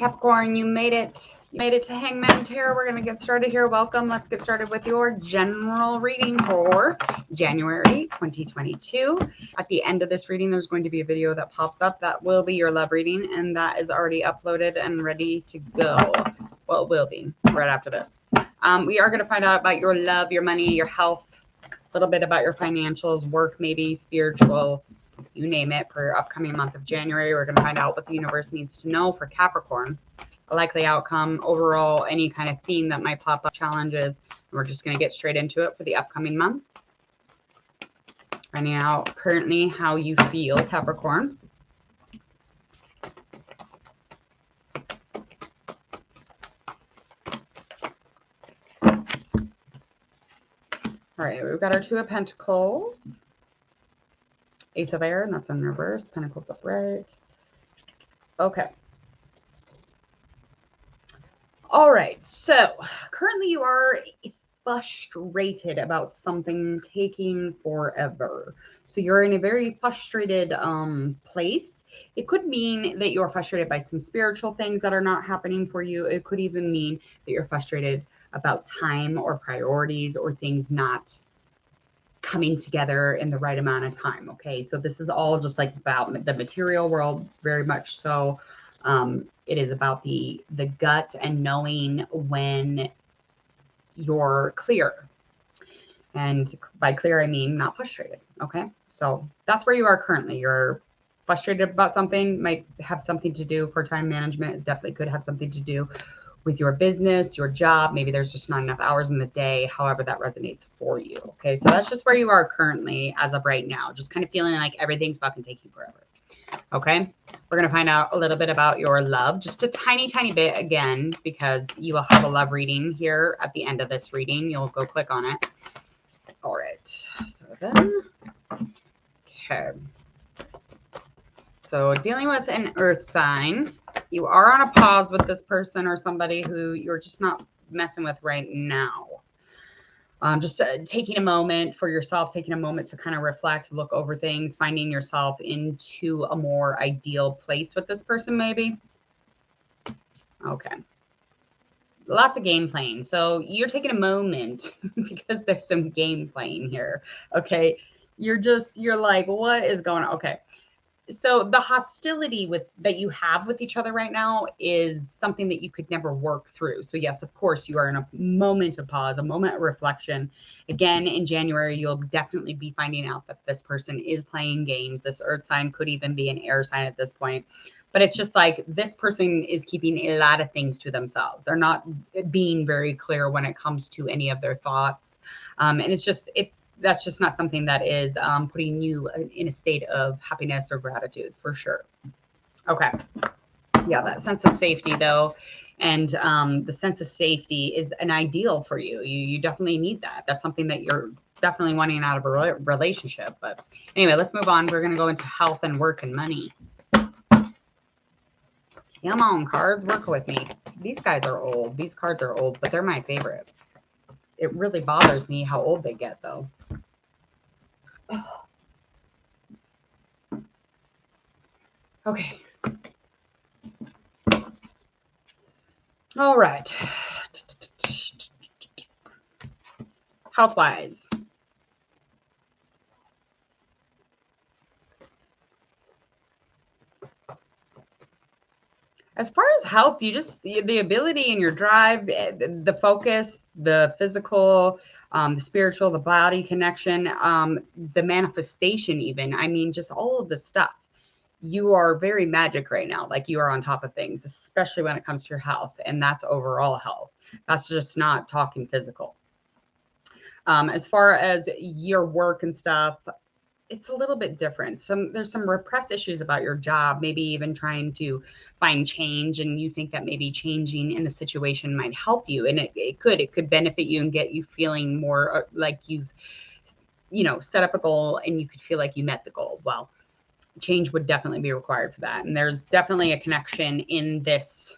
Capricorn, you made it. You made it to Hangman Tarot. We're going to get started here. Welcome. Let's get started with your general reading for January 2022. At the end of this reading, there's going to be a video that pops up. That will be your love reading, and that is already uploaded and ready to go. Well, it will be right after this. We are going to find out about your love, your money, your health, a little bit about your financials, work, maybe spiritual, you name it, for your upcoming month of January. We're going to find out what the universe needs to know for Capricorn, a likely outcome, overall, any kind of theme that might pop up, challenges. And we're just going to get straight into it for the upcoming month. Finding out currently how you feel, Capricorn. All right, we've got our Two of Pentacles, Ace of Air, and that's in reverse, Pentacles upright. Okay. All right, so currently you are frustrated about something taking forever. So you're in a very frustrated place. It could mean that you're frustrated by some spiritual things that are not happening for you. It could even mean that you're frustrated about time or priorities or things not coming together in the right amount of time. Okay, so this is all just like about the material world, very much so. It is about the gut and knowing when you're clear. And by clear, I mean not frustrated. Okay, so that's where you are currently. You're frustrated about something, might have something to do for time management. It definitely could have something to do with your business, your job. Maybe there's just not enough hours in the day, however that resonates for you. Okay, so that's just where you are currently as of right now, just kind of feeling like everything's fucking taking forever. Okay, we're going to find out a little bit about your love, just a tiny bit again, because you will have a love reading here at the end of this reading. You'll go click on it. All right, so then, okay. So dealing with an earth sign, you are on a pause with this person or somebody who you're just not messing with right now. Just taking a moment for yourself, taking a moment to kind of reflect, look over things, finding yourself into a more ideal place with this person, maybe. Okay. Lots of game playing. So you're taking a moment because there's some game playing here. Okay. You're like, what is going on? Okay. So the hostility that you have with each other right now is something that you could never work through. So yes, of course, you are in a moment of pause, a moment of reflection. Again, in January, you'll definitely be finding out that this person is playing games. This earth sign could even be an air sign at this point. But it's just like this person is keeping a lot of things to themselves. They're not being very clear when it comes to any of their thoughts. And that's just not something that is putting you in a state of happiness or gratitude, for sure. Okay. Yeah, that sense of safety, though, and the sense of safety is an ideal for you. You definitely need that. That's something that you're definitely wanting out of a relationship. But anyway, let's move on. We're going to go into health and work and money. Come on, cards, work with me. These guys are old. These cards are old, but they're my favorite. It really bothers me how old they get, though. Okay. All right. Health-wise. As far as health, the ability and your drive, the focus, the physical, the spiritual, the body connection, the manifestation even. I mean, just all of the stuff. You are very magic right now. Like you are on top of things, especially when it comes to your health. And that's overall health. That's just not talking physical. As far as your work and stuff, it's a little bit different. There's some repressed issues about your job, maybe even trying to find change, and you think that maybe changing in the situation might help you, and it could benefit you and get you feeling more like you've set up a goal and you could feel like you met the goal. Well, change would definitely be required for that, and there's definitely a connection in this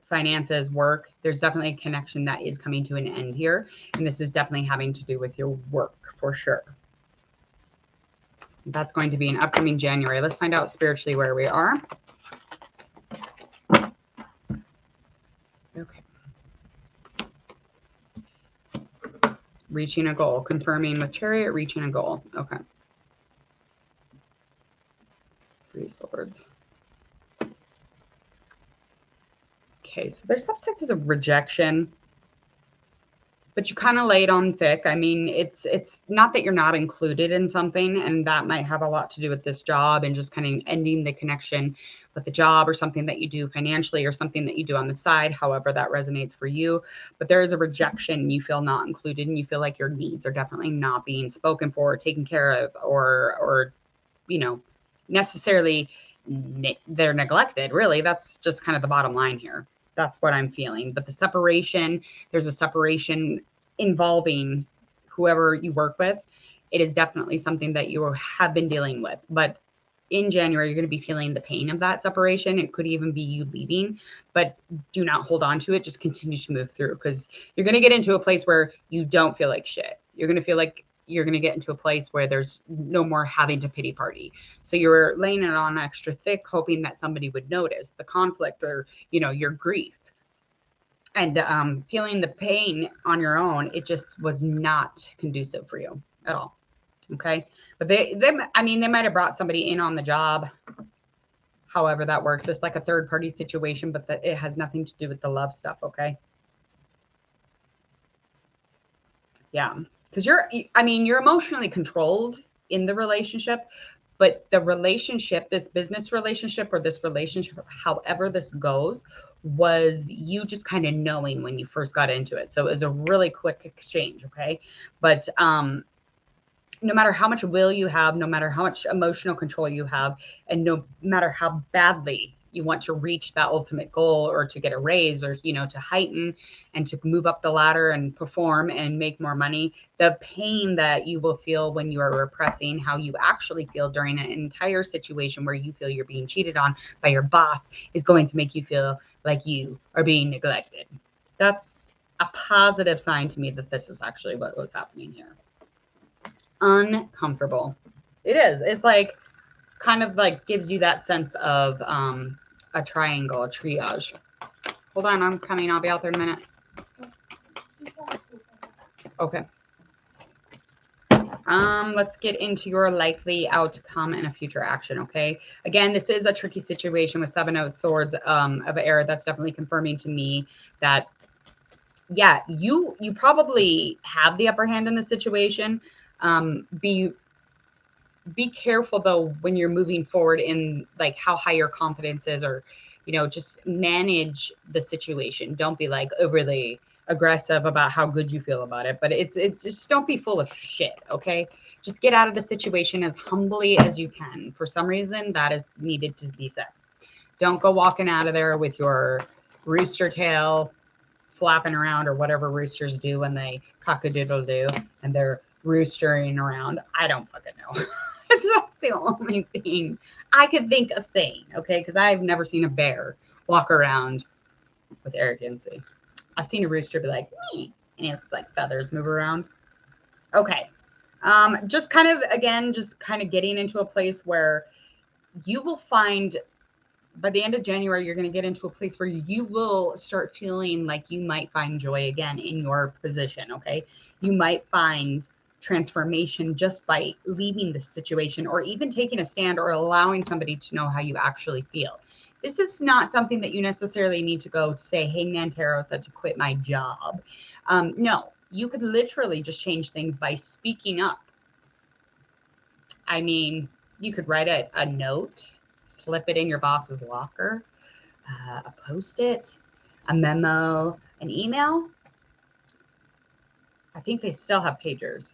finances, work. There's definitely a connection that is coming to an end here, and this is definitely having to do with your work for sure. That's going to be an upcoming January. Let's find out spiritually where we are. Okay. Reaching a goal. Confirming with Chariot, reaching a goal. Okay. 3 swords. Okay, so there's subsets of rejection, but you kind of laid on thick. I mean, it's not that you're not included in something, and that might have a lot to do with this job and just kind of ending the connection with the job or something that you do financially or something that you do on the side, however that resonates for you. But there is a rejection. You feel not included, and you feel like your needs are definitely not being spoken for or taken care of, or you know, necessarily they're neglected. Really, that's just kind of the bottom line here. That's what I'm feeling. But the separation, there's a separation involving whoever you work with. It is definitely something that you have been dealing with. But in January, you're going to be feeling the pain of that separation. It could even be you leaving, but do not hold on to it. Just continue to move through, because you're going to get into a place where you don't feel like shit. You're going to feel like you're going to get into a place where there's no more having to pity party. So you're laying it on extra thick, hoping that somebody would notice the conflict or, you know, your grief. And feeling the pain on your own, it just was not conducive for you at all. Okay. But I mean, they might have brought somebody in on the job. However that works. It's like a third party situation, but it has nothing to do with the love stuff. Okay. Yeah. Because you're emotionally controlled in the relationship, but the relationship, this business relationship or this relationship, however this goes, was you just kind of knowing when you first got into it. So it was a really quick exchange. Okay. But no matter how much will you have, no matter how much emotional control you have, and no matter how badly you want to reach that ultimate goal or to get a raise or, you know, to heighten and to move up the ladder and perform and make more money, the pain that you will feel when you are repressing how you actually feel during an entire situation where you feel you're being cheated on by your boss is going to make you feel like you are being neglected. That's a positive sign to me that this is actually what was happening here. Uncomfortable. It is. It's like kind of like gives you that sense of a triangle, a triage. Hold on, I'm coming. I'll be out there in a minute. Okay. Let's get into your likely outcome and a future action. Okay. Again, this is a tricky situation with 7 of Swords of air. That's definitely confirming to me that, yeah, you probably have the upper hand in the situation. Be careful though when you're moving forward in like how high your confidence is, or, you know, just manage the situation. Don't be like overly aggressive about how good you feel about it, but it's just don't be full of shit. Okay. Just get out of the situation as humbly as you can. For some reason that is needed to be said. Don't go walking out of there with your rooster tail flapping around, or whatever roosters do when they cock-a-doodle do and they're roostering around. I don't fucking know. That's the only thing I could think of saying, okay? Because I've never seen a bear walk around with arrogancy. I've seen a rooster be like, "Meh," and it's like feathers move around. Okay. Just kind of, again, just kind of getting into a place where you will find by the end of January, you're going to get into a place where you will start feeling like you might find joy again in your position. Okay. You might find transformation just by leaving the situation, or even taking a stand, or allowing somebody to know how you actually feel. This is not something that you necessarily need to go say, hey, Nantero said to quit my job. No, you could literally just change things by speaking up. I mean, you could write a note, slip it in your boss's locker, a Post-it, a memo, an email. I think they still have pagers.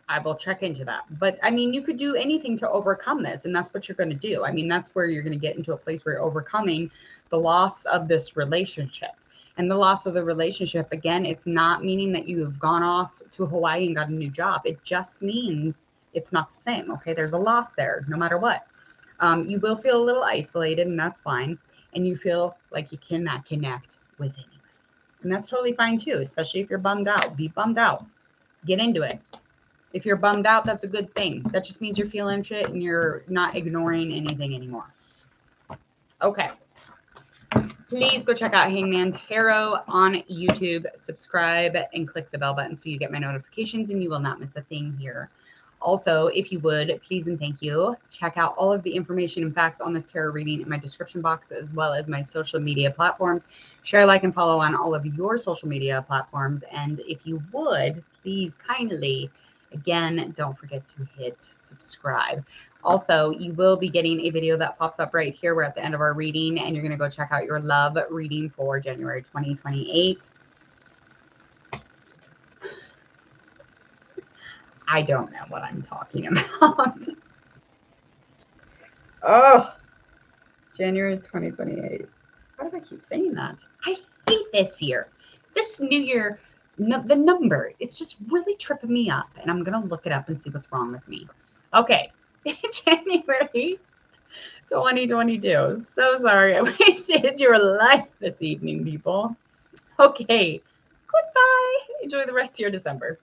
I will check into that. But I mean, you could do anything to overcome this, and that's what you're going to do. I mean, that's where you're going to get into a place where you're overcoming the loss of this relationship. And the loss of the relationship, again, it's not meaning that you have gone off to Hawaii and got a new job. It just means it's not the same. Okay. There's a loss there, no matter what. You will feel a little isolated, and that's fine. And you feel like you cannot connect with anybody. And that's totally fine too, especially if you're bummed out. Be bummed out. Get into it. If you're bummed out, that's a good thing. That just means you're feeling shit and you're not ignoring anything anymore. Okay. Please go check out Hangman Tarot on YouTube. Subscribe and click the bell button so you get my notifications and you will not miss a thing here. Also, if you would, please and thank you, check out all of the information and facts on this tarot reading in my description box, as well as my social media platforms. Share, like, and follow on all of your social media platforms. And if you would, please kindly, again, don't forget to hit subscribe. Also, you will be getting a video that pops up right here. We're at the end of our reading, and you're going to go check out your love reading for January 2028. I don't know what I'm talking about. Oh, January 2028. Why do I keep saying that? I hate this year. This new year, the number, it's just really tripping me up. And I'm going to look it up and see what's wrong with me. Okay. January 2022. So sorry I wasted your life this evening, people. Okay. Goodbye. Enjoy the rest of your December.